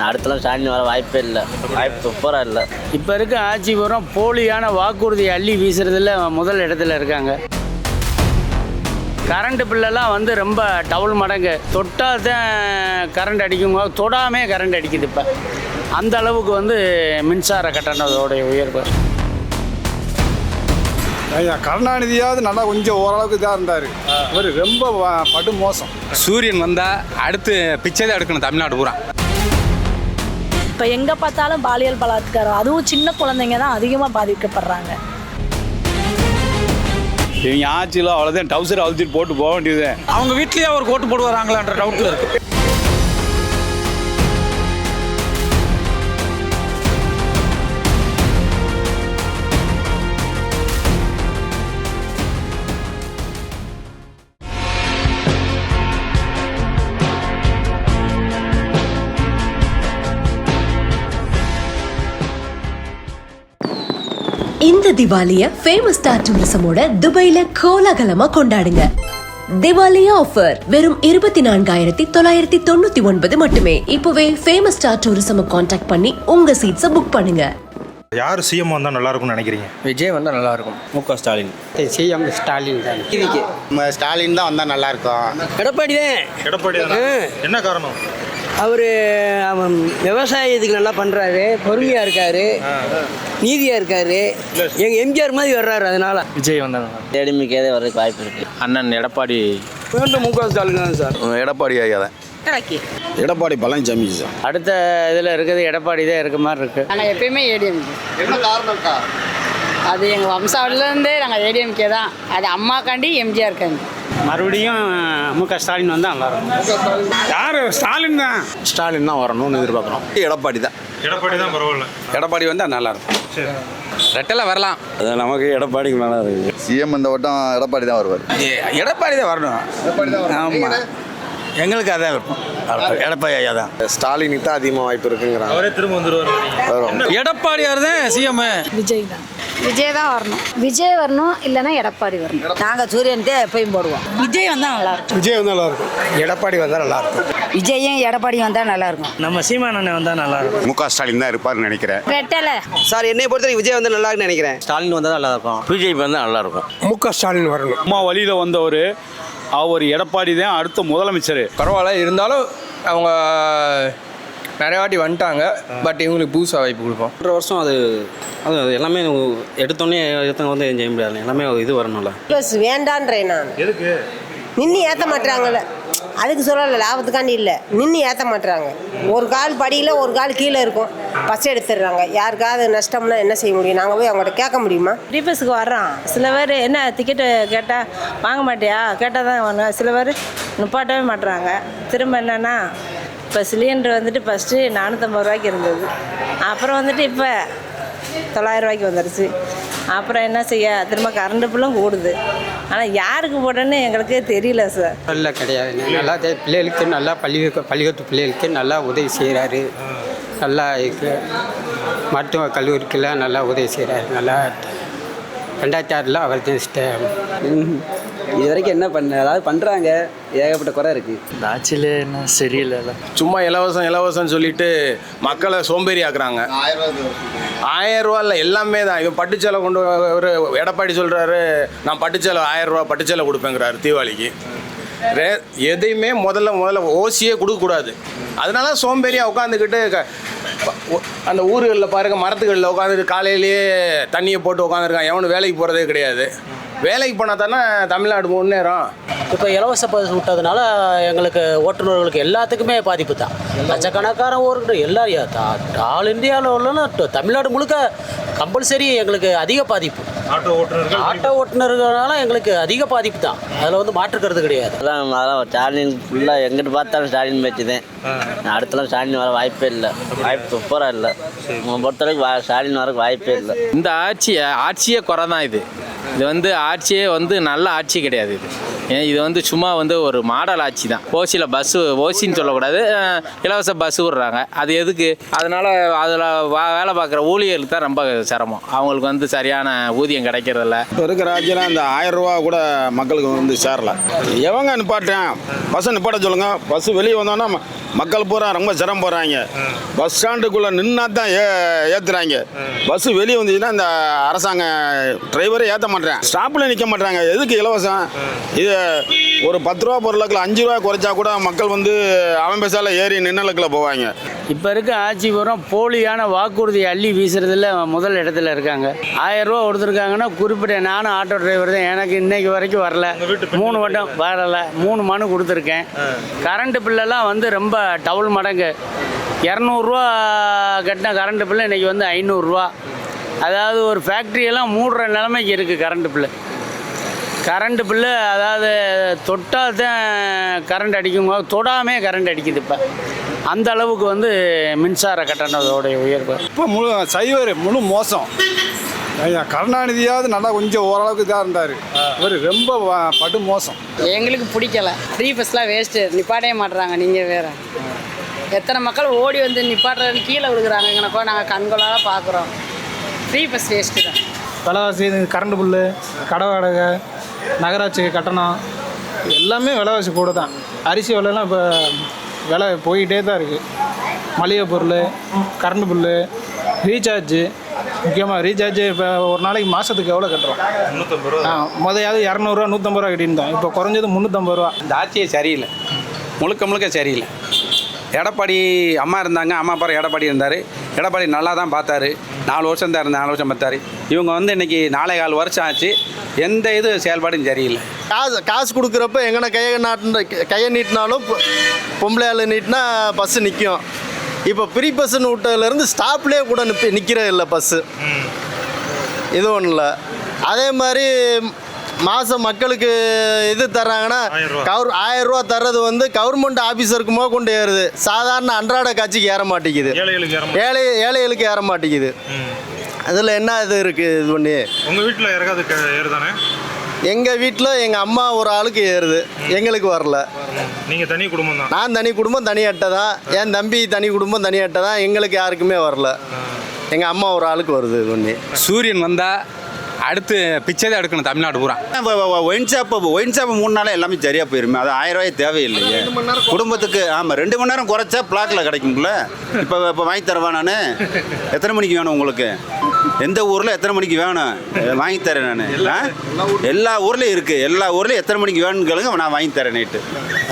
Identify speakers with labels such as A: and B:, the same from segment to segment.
A: அடுத்தலாம் ஸ்டாலின் வர வாய்ப்பே இல்லை, வாய்ப்பு சூப்பராக இல்லை.
B: இப்போ இருக்க ஆட்சி பூரா போலியான வாக்குறுதி அள்ளி வீசுறதுல முதல் இடத்துல இருக்காங்க. கரண்ட் பில்லெல்லாம் வந்து ரொம்ப டபுள் மடங்கு, தொட்டால் தான் கரண்ட் அடிக்குங்க, தொடாமே கரண்ட் அடிக்குது. இப்போ அந்த அளவுக்கு வந்து மின்சார கட்டணத்தோடைய உயர்வு.
C: ஐயா கருணாநிதியாவது நல்லா கொஞ்சம் ஓரளவுக்கு இதாக இருந்தார். இவர் ரொம்ப படு மோசம்.
D: சூரியன் வந்தால் அடுத்து பிச்சை தான் எடுக்கணும் தமிழ்நாடு பூரா.
E: இப்போ எங்கே பார்த்தாலும் பாலியல் பலாத்காரம், அதுவும் சின்ன குழந்தைங்க தான் அதிகமாக பாதிக்கப்படுறாங்க.
F: இவங்க ஆட்சியில் அவ்வளோதான், டவுசர் அழுத்திட்டு போட்டு போக வேண்டியது.
D: அவங்க வீட்லேயே ஒரு கோட்டு போட்டு வராங்களான்ற டவுட்டில் இருக்கு.
G: இந்த திவாலிய ஃபேமஸ் ஸ்டார் டூரிசமோட துபாயில கோலாகலமா கொண்டாடுங்க. திவாலி ஆஃபர் வெறும் 24,999 மட்டுமே. இப்பவே ஃபேமஸ் ஸ்டார் டூரிசம் கான்டாக்ட் பண்ணி உங்க சீட்ஸை புக் பண்ணுங்க.
H: யார் சிஎம் வந்தால் நல்லா இருக்கும்னு நினைக்கிறீங்க?
I: விஜய் வந்தால் நல்லா இருக்கும்.
A: முக ஸ்டாலின்.
B: சிஎம் ஸ்டாலின் தான்.
I: ஸ்டாலின் தான் வந்தால் நல்லா இருக்கும்.
B: எடப்பாடி தான்.
H: எடப்பாடி என்ன காரணம்?
B: அவர் விவசாயத்துக்கு நல்லா பண்ணுறாரு, பொறுமையாக இருக்காரு, நீதியாக இருக்காரு, எங்கள் எம்ஜிஆர் மாதிரி வர்றாரு. அதனால
I: விஜய் வந்தால் நல்லா.
A: தேடிமிக்கே வரதுக்கு வாய்ப்பு இருக்குது.
I: அண்ணன் எடப்பாடி
B: மீண்டும் முக ஸ்டாலின் தான் சார்.
H: எடப்பாடி ஐயா தான்.
C: எடப்பாடி பழனிசாமி சார்.
B: அடுத்த இதில் இருக்கிறது எடப்பாடி தான் இருக்க மாதிரி இருக்குது.
J: நாங்கள் எப்பயுமே ஏடிஎம்கே.
H: என்ன காரணம்க்கா?
J: அது எங்கள் வம்சாவிலேருந்தே நாங்கள் ஏடிஎம்கே தான். அது அம்மாக்காண்டி எம்ஜிஆர் காண்டி.
B: மறுபடியும் முக ஸ்டாலின் வந்தால் நல்லாயிருக்கும்.
F: யார்? ஸ்டாலின் தான்.
I: ஸ்டாலின் தான் வரணும்னு எதிர்பார்க்குறோம்.
H: எடப்பாடி தான். எடப்பாடி தான் பரவாயில்ல.
D: எடப்பாடி வந்தால் நல்லா இருக்கும்.
H: சரி,
D: ரெட்டல வரலாம்.
F: அது நமக்கு எடப்பாடிக்கு மேலே இருக்குது.
C: சிஎம் இந்த வட்டம் எடப்பாடி தான் வருவார்.
D: எடப்பாடி தான் வரணும். ஆமாம், எங்களுக்கு அதான் இருக்கும். எடப்பாடி ஐயா தான்.
I: ஸ்டாலினுக்கு தான் அதிகமாக வாய்ப்பு இருக்குங்கிறாங்க.
H: அவரே திரும்ப வந்துருவார்.
D: எடப்பாடியார் தான் சிஎம்.
E: விஜய் தான்.
J: விஜய் தான் வரணும். விஜய் வரணும், இல்லைன்னா எடப்பாடி வரணும்.
E: நாங்கள் சூரியன்ட்டே எப்பயும் போடுவோம். விஜய் வந்தால் நல்லா இருக்கும்.
C: விஜய் வந்து நல்லா இருக்கும்.
D: எடப்பாடி வந்தால் நல்லா இருக்கும்.
J: விஜயும் எடப்பாடி வந்தால் நல்லா இருக்கும்.
B: நம்ம சீமானண்ணன் வந்தால் நல்லா இருக்கும்.
H: முக ஸ்டாலின் தான் இருப்பார்னு நினைக்கிறேன்.
J: ரெட்டலை
I: சார், என்னை பொறுத்தவரைக்கும் விஜய் வந்து நல்லா இருக்குன்னு நினைக்கிறேன்.
A: ஸ்டாலின் வந்தால் நல்லா இருக்கும்.
I: பிஜேபி வந்தால் நல்லா இருக்கும்.
C: முக ஸ்டாலின் வரணும்.
F: அம்மா வழியில் வந்தவர் அவர் எடப்பாடி தான் அடுத்த முதலமைச்சர்.
I: பரவாயில்ல, இருந்தாலும் அவங்க நிறைய வாட்டி வந்துட்டாங்க. பட் இவங்களுக்கு புதுசாக வாய்ப்பு கொடுப்போம்.
A: 1 வருஷம் அது எல்லாமே எடுத்தோடனே வந்து செய்ய முடியாது. எல்லாமே இது வரணும்ல.
G: ப்ளஸ் வேண்டான்றேன் நான்.
H: எதுக்கு?
G: நின்று ஏற்ற மாட்டுறாங்கல்ல, அதுக்கு சொல்லலை, லாபத்துக்காண்டி இல்லை. நின்று ஏற்ற மாட்டுறாங்க. ஒரு கால் படியில் ஒரு கால் கீழே இருக்கும், பஸ் எடுத்துடுறாங்க. யாருக்காவது நஷ்டம்னா என்ன செய்ய முடியும்? நாங்கள் போய் அவங்கள்ட்ட கேட்க முடியுமா?
E: ஃப்ரீ பஸ்ஸுக்கு வர்றோம். சில பேர் என்ன டிக்கெட்டு கேட்டால் வாங்க மாட்டியா, கேட்டால் தான் வாங்க. சில பேர் நிப்பாட்டவே மாட்டுறாங்க. திரும்ப என்னென்னா, இப்போ சிலிண்டர் வந்துட்டு ஃபஸ்ட்டு 450 ரூபாய்க்கு இருந்தது, அப்புறம் வந்துட்டு இப்போ 900 ரூபாய்க்கு வந்துடுச்சு. அப்புறம் என்ன செய்ய, திரும்ப கரண்ட் பில்லும் கூடுது. ஆனால் யாருக்கு போட்டோன்னு எங்களுக்கு தெரியல சார்.
B: இல்லை கிடையாது. நல்லா பிள்ளைகளுக்கு நல்லா பள்ளிக்கூட்டு பிள்ளைகளுக்கு நல்லா உதவி செய்கிறாரு. நல்லா மருத்துவ கல்லூரிக்கெல்லாம் நல்லா உதவி செய்கிறாரு. நல்லா 2006 அவர்
A: இது வரைக்கும் என்ன அதாவது பண்ணுறாங்க, ஏகப்பட்ட குறை இருக்குது.
I: இந்த ஆட்சியில் என்ன சரியில்லை.
D: சும்மா இலவசம் சொல்லிட்டு மக்களை சோம்பேறி ஆக்குறாங்க. 1000 ரூபா இல்லை, எல்லாமே தான். இவன் பட்டுச்சேலை கொண்டு ஒரு எடப்பாடி சொல்கிறாரு, நான் பட்டுச்சேலை 1000 ரூபா பட்டுச்சேலை கொடுப்பேங்கிறாரு தீபாவளிக்கு. எதையுமே முதல்ல ஓசியே கொடுக்கக்கூடாது. அதனால சோம்பேறியாக உட்காந்துக்கிட்டு அந்த ஊர்களில் பாருங்கள், மரத்துகளில் உட்காந்துட்டு காலையிலேயே தண்ணியை போட்டு உட்காந்துருக்கான். எவனும் வேலைக்கு போகிறதே கிடையாது. வேலைக்கு போனால் தானே தமிழ்நாடு முன்னேறும்.
B: இப்போ இலவச பஸ் விட்டதுனால எங்களுக்கு ஓட்டுநர்களுக்கு எல்லாத்துக்குமே பாதிப்பு தான். லட்சக்கணக்கான ஊருக்கு எல்லாரும் ஆல் இந்தியாவில் உள்ளனா தமிழ்நாடு முழுக்க கம்பல்சரி எங்களுக்கு அதிக பாதிப்பு. ஆட்டோ ஓட்டுநர்களால எங்களுக்கு அதிக பாதிப்பு தான். அதில் வந்து மாற்றுக்கிறது கிடையாது.
A: அதெல்லாம் ஸ்டாலின் ஃபுல்லாக எங்கிட்டு பார்த்தாலும் ஸ்டாலின் பேச்சு தான். அடுத்தலாம் ஸ்டாலின் வர வாய்ப்பே இல்லை, வாய்ப்பு சூப்பராக இல்லை. உங்களை பொறுத்தளவுக்கு ஸ்டாலின் வரக்கு வாய்ப்பே இல்லை.
I: இந்த ஆட்சியே குறை தான். இது வந்து ஆட்சியே வந்து நல்ல ஆட்சி கிடையாது. இது
K: ஏன் இது வந்து சும்மா வந்து ஒரு மாடல் ஆட்சி தான். ஓசியில் பஸ்ஸு ஓசின்னு சொல்லக்கூடாது, இலவச பஸ்ஸு விட்றாங்க. அது எதுக்கு? அதனால் அதில் வேலை பார்க்குற ஊழியர்களுக்கு தான் ரொம்ப சிரமம். அவங்களுக்கு வந்து சரியான ஊதியம் கிடைக்கிறதில்ல.
D: இப்போ இருக்கிற ஆட்சியில் அந்த 1000 ரூபா கூட மக்களுக்கு வந்து சேரல. எவங்க நிப்பாட்டேன் பஸ்ஸை நிப்பாட்ட சொல்லுங்க. பஸ்ஸு வெளியே வந்தோன்னா மக்கள் பூரா ரொம்ப சிரமம் போடுறாங்க. பஸ் ஸ்டாண்டுக்குள்ளே நின்னா தான் ஏற்றுறாங்க. பஸ்ஸு வெளியே வந்துச்சுன்னா இந்த அரசாங்க டிரைவரே ஏற்ற மாட்டேன், ஸ்டாப்பில் நிற்க மாட்டாங்க. எதுக்கு இலவசம்? இது ஒரு 10 ரூபா பொருளுக்குள்ள 5 ரூபா குறைச்சா கூட மக்கள் வந்து அவன் பேசால ஏறி நின்னலுக்குள்ள போவாங்க.
L: இப்போ இருக்க ஆட்சி பூரம் போலியான வாக்குறுதி அள்ளி வீசுறதுல முதல் இடத்துல இருக்காங்க. 1000 ரூபா கொடுத்துருக்காங்கன்னா குறிப்பிட்ட நானும் ஆட்டோ டிரைவர் தான், எனக்கு இன்னைக்கு வரைக்கும் வரல. 3 வட்டம் வரலை, 3 மனு கொடுத்துருக்கேன். கரண்ட்டு பில்லெல்லாம் வந்து ரொம்ப டபுள் மடங்கு. 200 கட்டின கரண்ட்டு பில்லு இன்றைக்கி வந்து 500 அதாவது ஒரு ஃபேக்ட்ரியெல்லாம் மூடுற நிலைமைக்கு இருக்குது கரண்ட்டு பில்லு. கரண்ட்டு பில்லு அதாவது தொட்டால் தான் கரண்ட் அடிக்குங்க, தொடாமே கரண்ட் அடிக்குது. இப்போ அந்த அளவுக்கு வந்து மின்சார கட்டணத்தோடைய உயர்வு.
C: இப்போ முழு மோசம். கருணாநிதியாவது நல்லா கொஞ்சம் ஓரளவுக்கு இதாக இருந்தார். இவர் ரொம்ப படு மோசம்.
J: எங்களுக்கு பிடிக்கல. ஃப்ரீ பஸ்லாம் வேஸ்ட்டு, நிப்பாட்டவே மாட்டுறாங்க. நீங்கள் வேறு எத்தனை மக்கள் ஓடி வந்து நிப்பாட்டுறதுன்னு கீழே விழுகிறாங்க. எனக்கோ நாங்கள் கண்கொள்ளால் பார்க்குறோம். ஃப்ரீ பஸ் வேஸ்ட்டு தான்.
M: விலைவாசி, கரண்ட் பில்லு, கடை வாடகை, நகராட்சி கட்டணம் எல்லாமே விலைவாசி கூட தான். அரிசி விலைலாம் இப்போ விலை போய்கிட்டே தான் இருக்குது. மளிகை பொருள், கரண்ட் பில்லு, ரீசார்ஜு, முக்கியமாக ரீசார்ஜு இப்போ ஒரு நாளைக்கு மாதத்துக்கு எவ்வளோ கட்டுறோம்? 350 முதல்யாவது 200 150 கட்டியிருந்தோம். இப்போ குறைஞ்சது 350.
N: இந்த ஆட்சியே சரியில்லை, முழுக்க சரியில்லை. எடப்பாடி அம்மா இருந்தாங்க, அம்மா அப்புறம் எடப்பாடி இருந்தார். எடப்பாடி நல்லா தான் பார்த்தாரு. 4 வருஷம் தான் இருந்தார், 4 வருஷம் பார்த்தாரு. இவங்க வந்து இன்றைக்கி 4.25 வருஷம் ஆச்சு, எந்த இது செயல்பாடும் சரியில்லை.
O: காசு கொடுக்குறப்ப எங்கன்னா கையை நீட்டினாலும் பொம்பளை ஆள் நீட்டினா பஸ்ஸு நிற்கும். இப்போ ப்ரீ பஸ்ஸுன்னு விட்டதுலேருந்து ஸ்டாப்லேயே கூட நிற்கிறது இல்லை பஸ்ஸு. இது ஒன்றும் இல்லை. அதே மாதிரி மாதம் மக்களுக்கு இது தர்றாங்கன்னா 1000 ரூபா தர்றது வந்து கவர்மெண்ட் ஆஃபீஸருக்கு கொண்டு ஏறுது. சாதாரண அன்றாட காட்சிக்கு ஏற மாட்டேங்குது, ஏழைகளுக்கு ஏற மாட்டேங்குது. அதில் என்ன இது இருக்குது? இது பண்ணி
P: உங்கள் வீட்டில் யாராவது ஏறுதானே?
O: எங்கள் வீட்டில் எங்கள் அம்மா ஒரு ஆளுக்கு ஏறுது, எங்களுக்கு வரல.
P: நீங்கள் தனி குடும்பம் தான்?
O: நான் தனி குடும்பம், தனி அட்டை தான். என் தம்பி தனி குடும்பம், தனி அட்டை தான். எங்களுக்கு யாருக்குமே வரல. எங்கள் அம்மா ஒரு ஆளுக்கு வருது. இது பண்ணி
N: சூரியன் வந்தால் அடுத்து பிச்சை தான் எடுக்கணும் தமிழ்நாடு பூரா.
H: ஒயின் ஷாப்பு 3 நாளே எல்லாமே சரியாக போயிருமே. அது 1000 ரூபாய் தேவையில்லையே குடும்பத்துக்கு. ஆமாம், 2 மணி நேரம் குறைச்சா பிளாக்கில் கிடைக்கும்ல. இப்போ வாங்கி தரவா நான்? எத்தனை மணிக்கு வேணும் உங்களுக்கு? எந்த ஊரில் எத்தனை மணிக்கு வேணும்? வாங்கி தரேன் நான். எல்லா ஊர்லேயும் இருக்குது. எல்லா ஊர்லேயும் எத்தனை மணிக்கு வேணும்னு கேளுங்க, நான் வாங்கி தரேன் நைட்டு.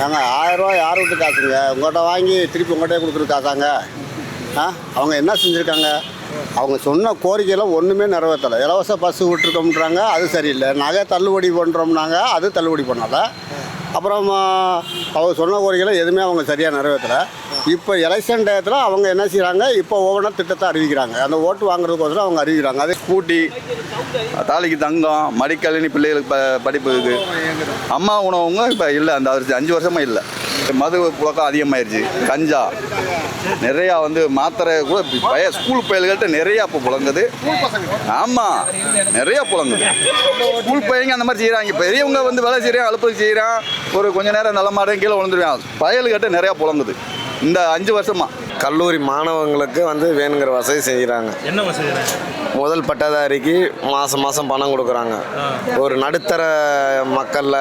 O: நாங்கள் 1000 ரூபா யார் விட்டு காசுங்க? உங்கள்கிட்ட வாங்கி திருப்பி உங்கள்கிட்ட கொடுக்குறது காசாங்க? அவங்க என்ன செஞ்சுருக்காங்க? அவங்க சொன்ன கோரிக்கையெல்லாம் ஒன்றுமே நிறைவேற்றலை. இலவச பஸ்ஸு விட்டுருக்கோம்ன்றாங்க, அது சரியில்லை. நகை தள்ளுபடி பண்ணுறோம்னாங்க, அது தள்ளுபடி பண்ணலை. அப்புறம் அவங்க சொன்ன கோரிக்கையில் எதுவுமே அவங்க சரியாக நிறைவேற்றலை. இப்போ எலெக்ஷன் டயத்தில் அவங்க என்ன செய்கிறாங்க? இப்போ ஒவ்வொன்றா திட்டத்தை அறிவிக்கிறாங்க. அந்த ஓட்டு வாங்குறதுக்கோசரம் அவங்க அறிவிக்கிறாங்க. அது
Q: ஸ்கூட்டி, தாலிக்கு தங்கம், மடிக்கல்வி பிள்ளைகளுக்கு படிப்பு இது. அம்மா உணவங்க இப்போ இல்லை, அந்த 5 வருஷமாக இல்லை. மது புழக்கம் அதிகமாகிடுச்சு. கஞ்சா நிறையா வந்து மாத்திரை கூட ஸ்கூல் பயல்கள்கிட்ட நிறையா இப்போ புழங்குது. ஆமாம், நிறையா புழங்குது. ஸ்கூல் பையங்க அந்த மாதிரி செய்கிறாங்க. பெரியவங்க வந்து வேலை செய்கிறான், அழுப்புக்கு செய்கிறான், ஒரு கொஞ்சம் நேரம் நல்ல மாட்டேன் கீழே விழுந்துருவான். பயல்கிட்ட நிறையா புழங்குது இந்த 5 வருஷமாக.
O: கல்லூரி மாணவங்களுக்கு வந்து வேணுங்கிற வசதி செய்கிறாங்க.
P: என்ன வசதி?
O: முதல் பட்டதாரிக்கு மாதம் பணம் கொடுக்குறாங்க. ஒரு நடுத்தர மக்களில்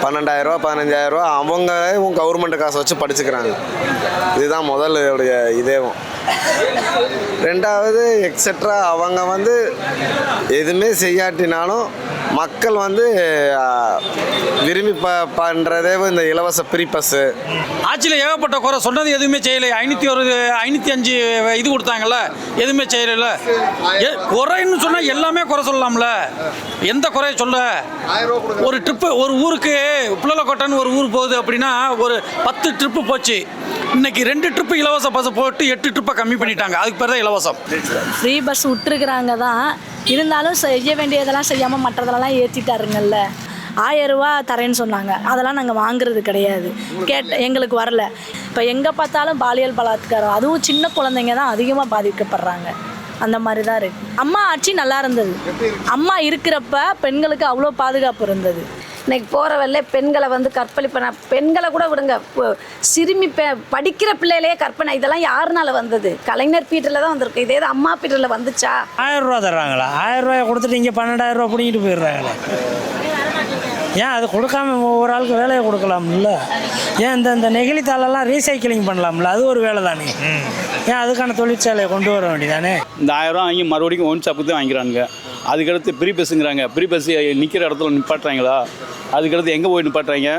O: 12,000 ரூபா 15,000 ரூபா அவங்களே கவர்மெண்ட் காசை வச்சு படிச்சுக்கிறாங்க. இதுதான் முதலுடைய இதேவும். ரெண்டாவது எக்ஸெட்ரா அவங்க வந்து எதுவுமே செய்யாட்டினாலும் மக்கள் வந்து விரும்பி பண்ணுறதே இந்த இலவச ஃப்ரீ பஸ்ஸு.
R: ஆட்சியில் ஏகப்பட்ட குறை, சொன்னது எதுவுமே செய்யலை. 505 இது கொடுத்தாங்கல்ல, எதுவுமே செய்யல. குறைன்னு சொன்னால் எல்லாமே குறை சொல்லலாம்ல, எந்த குறையை சொல்ல? ஒரு ட்ரிப்பு, ஒரு ஊருக்கு புள்ளலக்கோட்டைன்னு ஒரு ஊர் போகுது அப்படின்னா ஒரு 10 ட்ரிப்பு போச்சு. இன்னைக்கு 2 ட்ரிப்பு இலவச பஸ் போட்டு 8 ட்ரிப்பை கம்மி பண்ணிட்டாங்க. அதுக்கு பேர் தான் இலவசம்.
S: ஃப்ரீ பஸ் விட்டுருக்குறாங்க தான், இருந்தாலும் செய்ய வேண்டியதெல்லாம் செய்யாமல் மற்றதெல்லாம் ஏற்றிட்டாருங்கல்ல. 1000 ரூபா தரேன்னு சொன்னாங்க, அதெல்லாம் நாங்கள் வாங்குறது கிடையாது. எங்களுக்கு வரல. இப்போ எங்கே பார்த்தாலும் பாலியல் பலாத்காரம், அதுவும் சின்ன குழந்தைங்க தான் அதிகமாக பாதிக்கப்படுறாங்க. அந்த மாதிரி தான் இருக்குது. அம்மா ஆட்சி நல்லா இருந்தது. அம்மா இருக்கிறப்ப பெண்களுக்கு அவ்வளோ பாதுகாப்பு இருந்தது. இன்னைக்கு போகிற வரல பெண்களை வந்து கற்பழிப்பன, பெண்களை கூட விடுங்க, சிறுமி படிக்கிற பிள்ளையிலேயே கற்பனை. இதெல்லாம் யாருனால வந்தது? கலைஞர் பீட்டரில் தான் வந்திருக்கு. இதே அம்மா பீட்டரில் வந்துச்சா?
L: 1000 ரூபா தர்றாங்களா? 1000 ரூபாயை கொடுத்துட்டு இங்கே 12,000 ரூபா பிடிக்கிட்டு போயிடுறாங்களே. ஏன் அது கொடுக்காம ஒரு ஆளுக்கு வேலையை கொடுக்கலாம்ல? ஏன் இந்த நெகிழித்தாளெல்லாம் ரீசைக்கிளிங் பண்ணலாம்ல? அது ஒரு வேலை தானே. ஏன் அதுக்கான தொழிற்சாலையை கொண்டு வர வேண்டியதானே?
F: இந்த 1000 ரூபா வாங்கி மறுபடியும் ஒன் ஷாப்புக்கு தான் வாங்கிக்கிறானுங்க. அதுக்கடுத்து ப்ரீ பஸ்ஸுங்கிறாங்க. ப்ரீ பஸ் நிற்கிற இடத்துல நிப்பாட்டுறாங்களா? அதுக்கடுத்து எங்கே போய் நிப்பாட்டுறாங்க?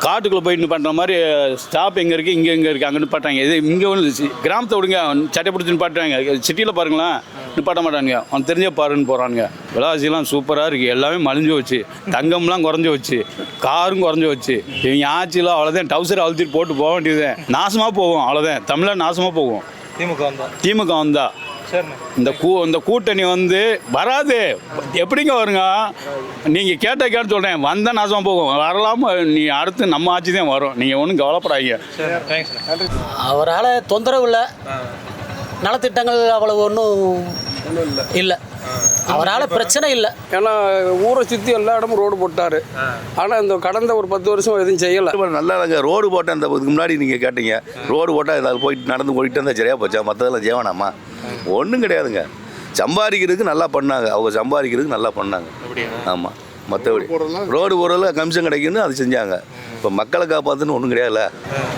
F: காட்டுக்குள்ளே போய் நிப்பாட்டுற மாதிரி ஸ்டாப் எங்கே இருக்குது, இங்கே இருக்குது, அங்கே நிப்பாட்டுறாங்க. இது இங்கே ஒன்று கிராமத்தை விடுங்க, சட்டை பிடிச்சி நிப்பாட்டுறாங்க. சிட்டியில் பாருங்களேன், நிப்பாட்ட மாட்டானுங்க. அவன் தெரிஞ்ச பாருன்னு போகிறானுங்க. விலைவாசிலாம் சூப்பராக இருக்குது. எல்லாமே மலிஞ்சு வச்சு, தங்கம்லாம் குறைஞ்சி வச்சு, காரும் குறைஞ்சி வச்சு. இவங்க ஆட்சியில் அவ்வளோதான், டவுசர் அழுத்திட்டு போட்டு போக வேண்டியது, நாசமாக போகும். அவ்வளோதான், தமிழ்நாடு நாசமாக போகும். திமுக வந்தா இந்த கூட்டணி வந்து வராது. எப்படிங்க வருங்க? நீங்கள் கேட்ட சொல்கிறேன், வந்தால் நாசமாக போகும். வரலாம நீ அடுத்து நம்ம ஆட்சி தான் வரும். நீங்கள் ஒன்றும் கவலைப்படாதீங்க.
B: அவரால் தொந்தரவு இல்லை, நலத்திட்டங்கள் அவ்வளவு ஒன்றும் இல்லை, அவரால் பிரச்சனை இல்லை.
T: ஏன்னா ஊரை சுற்றி எல்லா இடமும் ரோடு போட்டார். ஆனால் இந்த கடந்த ஒரு 10 வருஷம் எதுவும் செய்யலை.
U: நல்லா இல்லைங்க. ரோடு போட்டேன். அந்த இதுக்கு முன்னாடி நீங்கள் கேட்டீங்க, ரோடு போட்டால் ஏதாவது போயிட்டு நடந்து போயிட்டு இருந்தால் சரியாக போச்சா? மற்றதெல்லாம் ஜீவனாமா? ஒன்றும் கிடையாதுங்க. சம்பாதிக்கிறதுக்கு நல்லா பண்ணாங்க, அவங்க சம்பாதிக்கிறதுக்கு நல்லா பண்ணாங்க. ஆமாம், மற்றபடி ரோடு போடுறதுல கமிஷன் கிடைக்குன்னு அது செஞ்சாங்க. இப்போ மக்களை காப்பாற்றுன்னு ஒன்றும் கிடையாதுல்ல.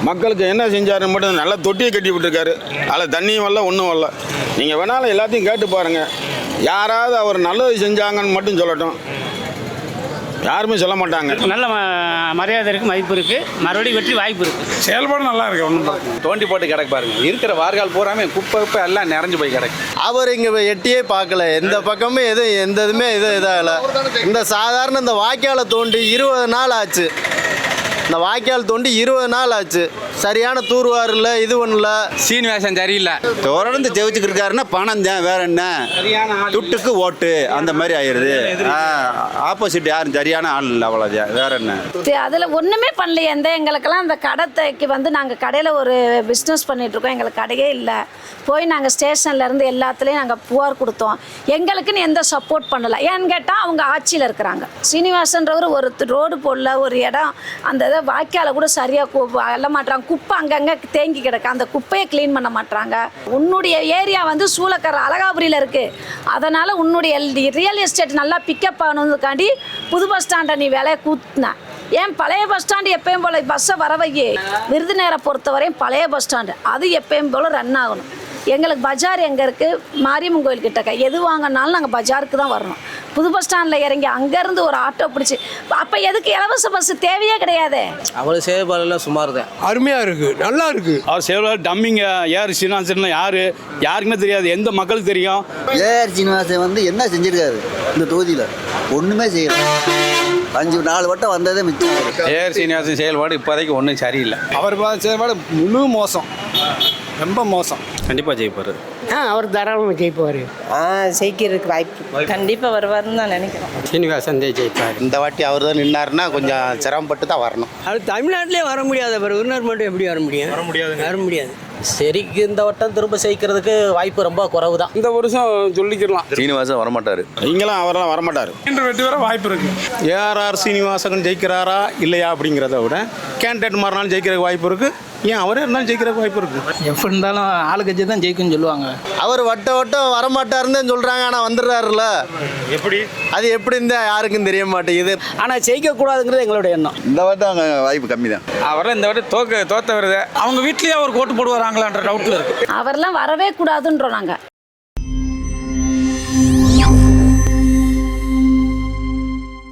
D: மக்களுக்கு என்ன செஞ்சாருன்னு மட்டும் நல்லா தொட்டியை கட்டி விட்டுருக்காரு. அதில் தண்ணியும் வரல, ஒன்றும் வரல. நீங்கள் வேணாலும் எல்லாத்தையும் கேட்டு பாருங்கள். யாராவது அவர் நல்லது செஞ்சாங்கன்னு மட்டும் சொல்லட்டும். யாருமே சொல்ல மாட்டாங்க.
L: நல்ல மரியாதை இருக்குது, மதிப்பு இருக்குது, மறுபடியும் வெற்றி வாய்ப்பு இருக்குது.
N: செயல்பாடு நல்லா இருக்குது. ஒன்றும் தோண்டி போட்டு கிடக்கு பாருங்க. இருக்கிற வார்கால் பூராமே குப்பை எல்லாம் நிறைஞ்சு போய் கிடக்கு.
O: அவர் இங்கே எட்டியே பார்க்கல, எந்த பக்கமும் எந்த இதுவுமே இதாகலை. இந்த சாதாரண இந்த வாய்க்காலை தோண்டி 20 நாள் ஆச்சு. இந்த வாய்க்கால் தோண்டி 20 நாள் ஆச்சு. சரியான தூர்வார் இல்லை, இது ஒன்றும்
N: சீனிவாசன் சரியில்லை.
H: தொடர்ந்து ஜெயிச்சுக்கிட்டு இருக்காருன்னா பணம் தான், வேற என்ன? துட்டுக்கு ஓட்டு அந்த மாதிரி ஆயிடுது. ஆப்போசிட் யாரும் சரியான ஆள் இல்லை, அவ்வளோதான், வேற என்ன?
S: அதில் ஒன்றுமே பண்ணலையே. எங்களுக்கெல்லாம் அந்த கடத்தைக்கு வந்து நாங்கள் கடையில் ஒரு பிஸ்னஸ் பண்ணிகிட்ருக்கோம். எங்களுக்கு கடையே இல்லை. போய் நாங்கள் ஸ்டேஷன்லேருந்து எல்லாத்துலேயும் நாங்கள் புகார் கொடுத்தோம். எங்களுக்குன்னு எந்த சப்போர்ட் பண்ணலை. ஏன்னு கேட்டால் அவங்க ஆட்சியில் இருக்கிறாங்க. சீனிவாசன்றவர் ஒரு ரோடு போடல, ஒரு இடம் அந்த இதை வாய்க்கால கூட சரியாக அள்ள மாட்டாங்க. குப்பை அங்கங்கே தேங்கி கிடக்கு, அந்த குப்பையை க்ளீன் பண்ண மாட்டாங்க. உன்னுடைய ஏரியா வந்து சூளக்கரை அழகாபுரியில் இருக்குது. அதனால் உன்னுடைய ரியல் எஸ்டேட் நல்லா பிக்கப் ஆகணுக்காண்டி புது பஸ் ஸ்டாண்டை நீ விலையை கூட்டின. ஏன் பழைய பஸ் ஸ்டாண்டு எப்பயும் போல் பஸ்ஸை வரவையே. விருதுநேரை பொறுத்தவரையும் பழைய பஸ் ஸ்டாண்டு அது எப்பயும் போல் ரன் ஆகணும். எங்களுக்கு பஜார் எங்கே இருக்குது? மாரியம்மன் கோயில் கிட்டக்க. எது வாங்கினாலும் நாங்கள் பஜாருக்கு தான் வரணும். புது பஸ் ஸ்டாண்டில் இறங்கி அங்கேருந்து ஒரு ஆட்டோ பிடிச்சி, அப்போ எதுக்கு இலவச பஸ் தேவையே கிடையாது.
B: அவ்வளோ செயல்பாடுலாம் சுமார் தான்,
N: அருமையாக இருக்குது, நல்லா இருக்குது.
F: அவர் செயல்பாடு டம்மிங்க. ஏஆர் சீனிவாசன் யாருக்குமே தெரியாது. எந்த மக்களுக்கு தெரியும்?
V: ஏஆர் சீனிவாசன் வந்து என்ன செஞ்சிருக்காரு இந்த தொகுதியில்? ஒன்றுமே செய்யல. 4 வட்டம் வந்ததே மிச்சம்.
N: ஏஆர் சீனிவாசன் செயல்பாடு இப்போதைக்கு ஒன்றும் சரியில்லை.
C: அவர் செயல்பாடு முழு மோசம், ரொம்ப மோசம்.
N: கண்டிப்பாக ஜெயிப்பார்.
L: அவர் தாராளமாக ஜெயிப்பார்.
G: ஜெயிக்கிறதுக்கு வாய்ப்பு
E: கண்டிப்பாக வருவாருன்னு தான் நினைக்கிறோம்.
L: சீனிவாசன் ஜெயிப்பார்.
O: இந்த வாட்டி அவர் தான் நின்னாருன்னா கொஞ்சம் சிரமப்பட்டு தான் வரணும்.
L: அது தமிழ்நாட்டிலே வர முடியாது. அப்புறம் விருந்தினர் மட்டும் எப்படி வர முடியும்? வர முடியாது.
B: சரிக்கு இந்த வட்டம் திரும்ப ஜெயிக்கிறதுக்கு வாய்ப்பு ரொம்ப குறைவு தான்.
N: இந்த வருஷம் சொல்லிக்கலாம்.
U: சீனிவாசன் வரமாட்டார்.
D: இங்கெல்லாம் அவரெல்லாம் வரமாட்டார்.
N: வெற்றி வர வாய்ப்பு இருக்குது.
D: ஏஆர் சீனிவாசன் ஜெயிக்கிறாரா இல்லையா அப்படிங்கிறத விட கேண்டிடேட் மாறினாலும் ஜெயிக்கிறதுக்கு வாய்ப்பு இருக்குது. ஏன் அவரே இருந்தாலும் ஜெயிக்கிறதுக்கு வாய்ப்பு இருக்குது.
L: எப்படி இருந்தாலும் ஆளுக்கட்சி தான் ஜெயிக்கும்னு சொல்லுவாங்க.
O: அவர் வட்டம் வரமாட்டாருன்னு தான் சொல்கிறாங்க. ஆனால் வந்துடுறாருல.
P: எப்படி?
O: அது எப்படி இருந்தால் யாருக்கும் தெரிய மாட்டேங்குது.
L: ஆனால் ஜெயிக்கக்கூடாதுங்கிறது எங்களுடைய எண்ணம்.
U: இந்த வட்டம் அங்கே வாய்ப்பு கம்மி தான்.
N: அவரெல்லாம் இந்த வாட்டி தோத்த வருது.
R: அவங்க வீட்லேயே அவர் ஓட்டு போடுவாராங்களான்ற டவுட்டில் இருக்குது.
S: அவரெல்லாம் வரவே கூடாதுன்றோம் நாங்கள்.